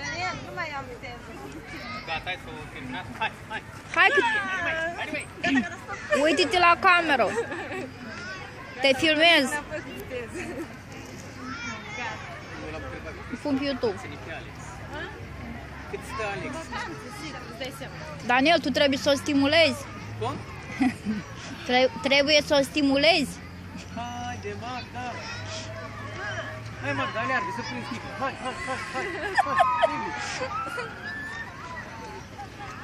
Daniel, nu mai am viteză. Gata, hai să o terminat. Hai, hai. Hai că... Uite-te la cameră. Te filmez. Nu am fost viteză. Gata. Pun pe YouTube. Cât stă Alex? Vacanță, sigur, îți dai seama. Daniel, tu trebuie să o stimulezi. Cum? Trebuie să o stimulezi. Haide, Magda! Hai, Magda, aleargă, să prinzi sticlă. Hai, hai, hai, hai, hai,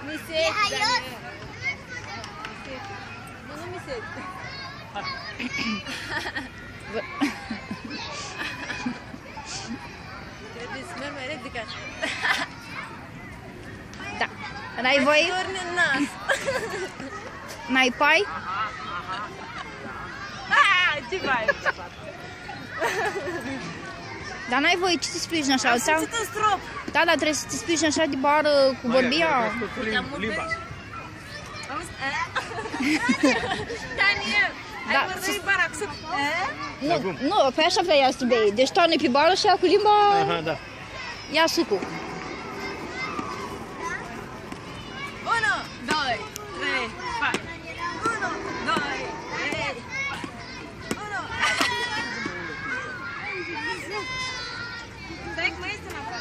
Mi sete, Daniel. Nu mi sete. Trebuie să merg mai repede ca așa. Da. N-ai voie? Torne în nas. N-ai pai? Ce vai? Dar n-ai voie, ce te sprijini așa? Am simțit un strop. Da, dar trebuie să te sprijini așa de bară cu bărbia. Limba. Daniel, ai Da, vorbit barac să... Nu, pe așa vrea ea să bei. Deci toarne pe bară și ia cu limba, Aha, da. ia sucul. 1, 2, 3, 4. 1, 2, 3, 1. Stai că mai este un aparat.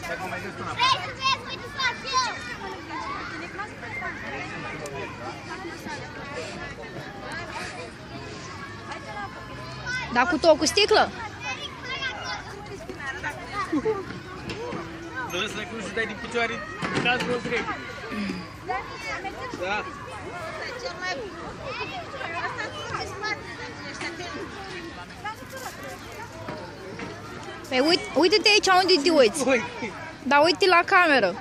Stai că mai este un aparat. Dar cu tot, cu sticlă? Trebuie să cum să dai din picioare, cazi rost greu. Da. Păi uite-te aici unde te uiți. Ui. Dar uite la cameră.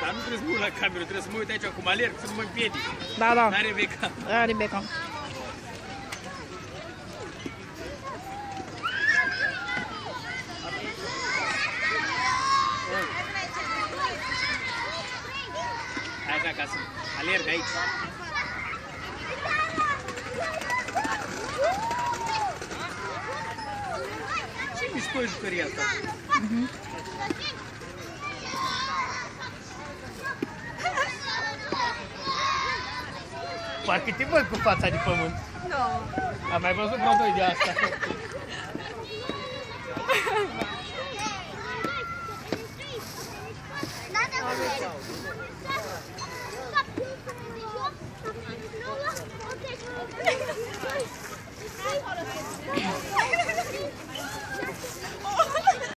Dar nu trebuie să mă uit la cameră, trebuie să mă uit aici cum alerg, să nu mă împiedic. Da, da. N-are beca. Da, Rebecca. Hai așa, ca să alerg aici. Ce mișto e jucăria asta? Parcă te văd cu fața de pământ. Nu. Am mai văzut vreo doi de asta.